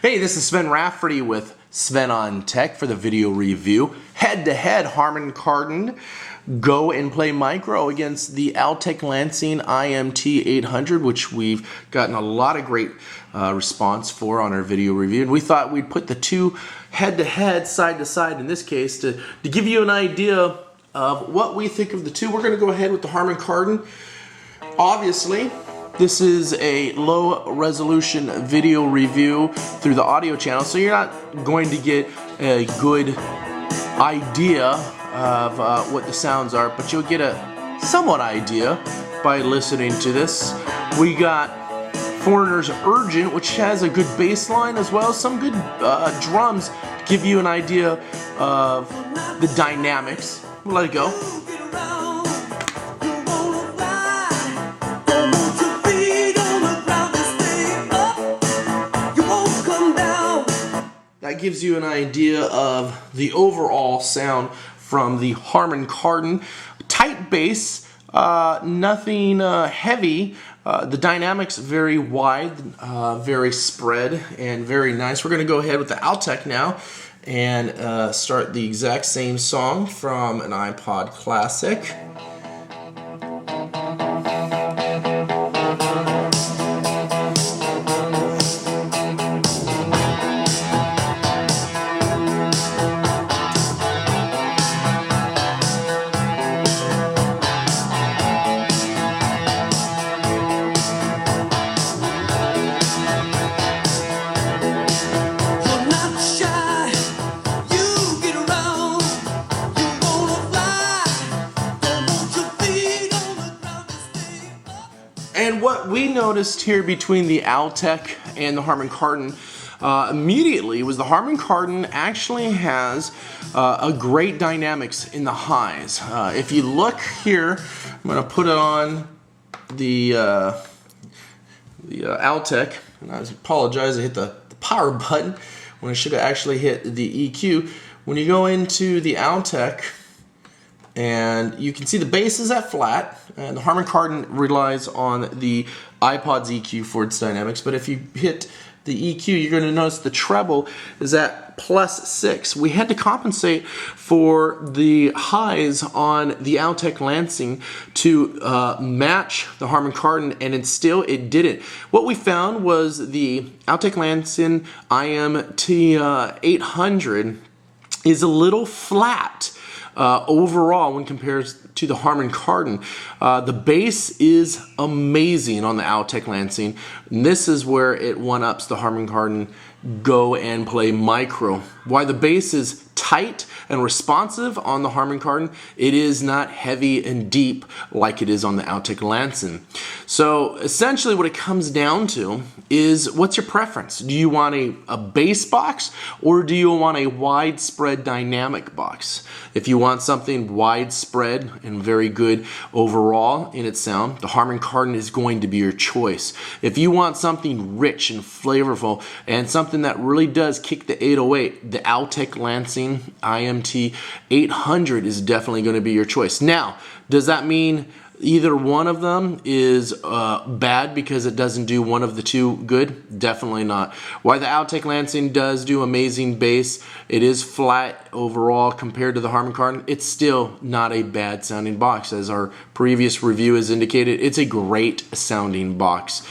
Hey, this is Sven Rafferty with SvenOnTech for the video review. Head-to-head Harmon Kardon Go+Play Micro against the Altec Lansing iMT800, which we've gotten a lot of great response for on our video review. And we thought we'd put the two head-to-head, side-to-side in this case to give you an idea of what we think of the two. We're going to go ahead with the Harmon Kardon. Obviously, this is a low resolution video review through the audio channel, so you're not going to get a good idea of what the sounds are, but you'll get a somewhat idea by listening to this. We got Foreigner's Urgent, which has a good bass line as well as some good drums to give you an idea of the dynamics. We'll let it go. That gives you an idea of the overall sound from the Harmon Kardon. Tight bass, nothing heavy. The dynamics very wide, very spread, and very nice. We're going to go ahead with the Altec now and start the exact same song from an iPod Classic. And what we noticed here between the Altec and the Harmon Kardon immediately was the Harmon Kardon actually has a great dynamics in the highs. If you look here, I'm going to put it on the Altec, and I apologize, I hit the power button when I should have actually hit the EQ. When you go into the Altec, and you can see the bass is at flat, and the Harmon Kardon relies on the iPod's EQ for its dynamics, but if you hit the EQ, you're going to notice the treble is at +6. We had to compensate for the highs on the Altec Lansing to match the Harmon Kardon, and still it didn't. What we found was the Altec Lansing iMT800 is a little flat overall when compared to the Harmon Kardon. The bass is amazing on the Altec Lansing, and this is where it one-ups the Harmon Kardon Go+Play Micro. Why the bass is tight and responsive on the Harmon Kardon, it is not heavy and deep like it is on the Altec Lansing. So essentially what it comes down to is, what's your preference? Do you want a bass box, or do you want a widespread dynamic box? If you want something widespread and very good overall in its sound, the Harmon Kardon is going to be your choice. If you want something rich and flavorful and something that really does kick the 808, the Altec Lansing iMT800 is definitely going to be your choice. Now, does that mean either one of them is bad because it doesn't do one of the two good? Definitely not. Why the Altec Lansing does do amazing bass, it is flat overall compared to the Harmon Kardon, it's still not a bad sounding box. As our previous review has indicated, it's a great sounding box.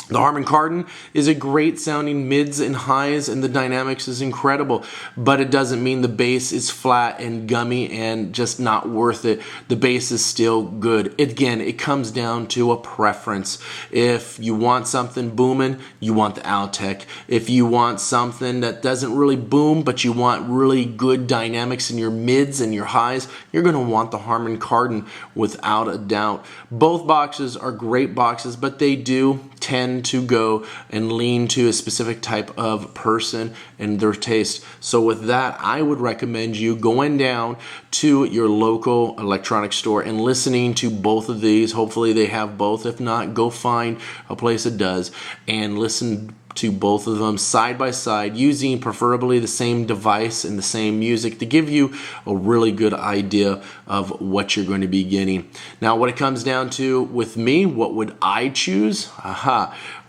The Harmon Kardon is a great sounding mids and highs, and the dynamics is incredible, but it doesn't mean the bass is flat and gummy and just not worth it. The bass is still good. Again, it comes down to a preference. If you want something booming, you want the Altec. If you want something that doesn't really boom, but you want really good dynamics in your mids and your highs, you're going to want the Harmon Kardon without a doubt. Both boxes are great boxes, but they do tend to go and lean to a specific type of person and their taste. So with that, I would recommend you going down to your local electronics store and listening to both of these. Hopefully they have both. If not, go find a place that does and listen to both of them side by side, using preferably the same device and the same music to give you a really good idea of what you're going to be getting. Now, what it comes down to with me, what would I choose?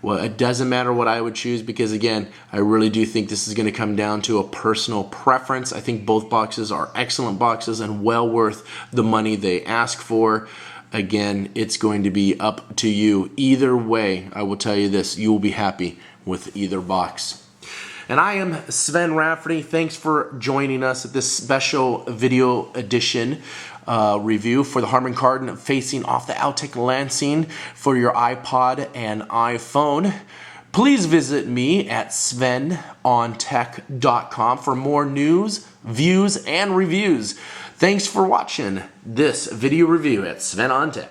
Well, it doesn't matter what I would choose, because again, I really do think this is going to come down to a personal preference. I think both boxes are excellent boxes and well worth the money they ask for. Again, it's going to be up to you. Either way, I will tell you this, you will be happy with either box. And I am Sven Rafferty. Thanks for joining us at this special video edition review for the Harmon Kardon facing off the Altec Lansing for your iPod and iPhone. Please visit me at SvenOnTech.com for more news, views, and reviews. Thanks for watching this video review at SvenOnTech.